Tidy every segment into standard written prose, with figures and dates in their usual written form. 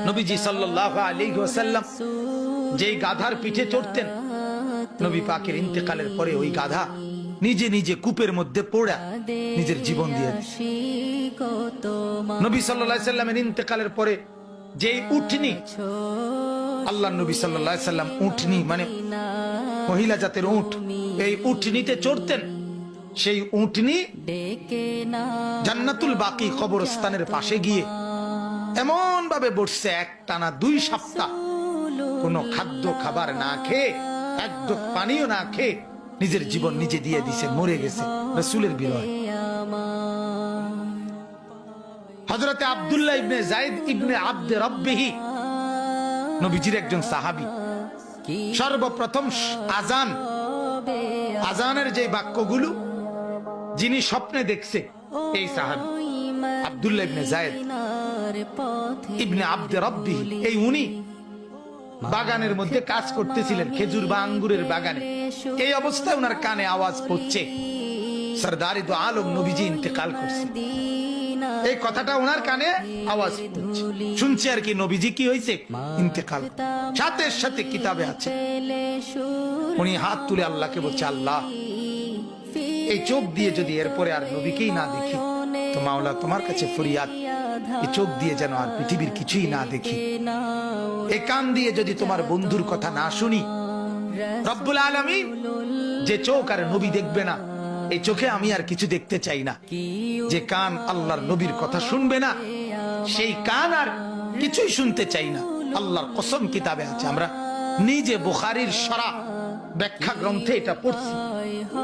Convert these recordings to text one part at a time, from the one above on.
নবীজি সাল্লাল্লাহু আলাইহি ওয়াসাল্লাম যেই গাধার পিঠে চড়তেন, নবী পাকের ইন্তেকালের পরে ওই গাধা নিজে নিজে কূপের মধ্যে পড়ে নিজের জীবন দিয়ে দিয়েছে। নবী সাল্লাল্লাহু আলাইহি সাল্লামের ইন্তেকালের পরে যেই উটনি, আল্লাহর নবী সাল্লাল্লাহু আলাইহি সাল্লাম উটনি মানে মহিলা জাতের উট, এই উটনিতে চড়তেন। সেই উটনি জান্নাতুল বাকি কবরস্থানের পাশে গিয়ে এমন ভাবে বসছে, একটানা 2 সপ্তাহ কোনো খাদ্য খাবার না খেয়ে, এক ঢোক পানিও না খেয়ে নিজের জীবন নিজে দিয়ে দিছে, মরে গেছে রাসূলের বিরহে। হযরতে আব্দুল্লাহ ইবনে যায়েদ ইবনে আব্দে রব্বিহি নবীজির একজন সাহাবী। সর্বপ্রথম আজানের যে বাক্যগুলো যিনি স্বপ্নে দেখছে, এই সাহাবী আব্দুল্লাহ ইবনে যায়েদ ইবনে আব্দে রব্বিহি, এই উনি বাগানের মধ্যে কাজ করতেছিলেন, খেজুর বা আঙ্গুরের বাগানে। এই অবস্থায় ওনার কানে আওয়াজ পড়ছে সরদারি দো আলম নবীজি ইন্তেকাল করছে। এই কথাটা ওনার কানে আওয়াজ পড়ছে, শুনছে আর কি, নবীজি কি হয়েছে, ইন্তেকাল। সাথে সাথে কিতাবে আছে, উনি হাত তুলে আল্লাহকে বলছে, আল্লাহ এই চোখ দিয়ে যদি এরপরে আর নবীকেই না দেখি তো মাওলা তোমার কাছে ফরিয়াদ, এই চোখ দিয়ে যেন আর পৃথিবীর কিছুই না দেখি, এই কান দিয়ে যদি তোমার বন্ধুর কথা না শুনি, রব্বুল আলামিন যে চোখ আর নবী দেখবে না, এই চোখে আমি আর কিছু দেখতে চাই না। যে কান আল্লাহর নবীর কথা শুনবে না, সেই কান আর কিছুই শুনতে চাই না। আল্লাহর কসম কিতাবে আছে, আমরা নিজে বুখারীর শরহ ব্যাখ্যা গ্রন্থে এটা পড়ছি,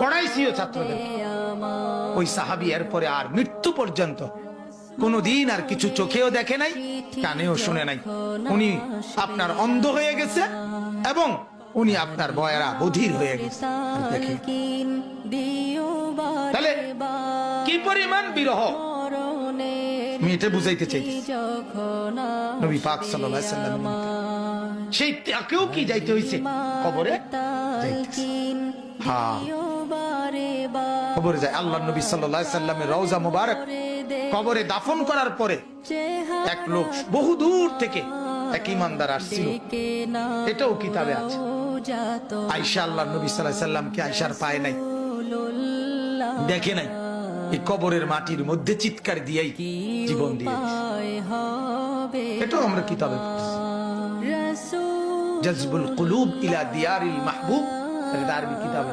পড়াইছিও ছাত্রদের। ওই সাহাবী এরপরে আর মৃত্যু পর্যন্ত কোনদিন আর কিছু চোখেও দেখে নাই, কানেও শুনে নাই। উনি আপনার অন্ধ হয়ে গেছে এবং উনি আপনার বয়রা বধির হয়ে গেছে। তাহলে কি পরিমাণ বিরহ আমি এটা বুঝাইতে চাই। নবী পাক সাল্লাল্লাহু আলাইহি সাল্লাম সেই তাকেও কি যাইতে হইছে কবরে, হ্যাঁ কবরে যায়। আল্লাহর নবী সাল্লাল্লাহু আলাইহি সাল্লামের রওজা মুবারক কবরে দাফন করার পরে এক লোক বহু দূর থেকে এক ইমানদার আসছিল, এটাও কিতাবে আছে। আয়েশা আল্লাহর নবী সাল্লাল্লাহু আলাইহি সাল্লামকে আয়েশার পায় নাই, দেখে নাই, এই কবরের মাটির মধ্যে চিৎকার দিয়েই জীবন দিয়েছে। এটাও আমরা কিতাবে পড়ছি। জাযবুল কুলুব ইলা দিয়ারিল মাহবুব, এটা আরবি কিতাবে।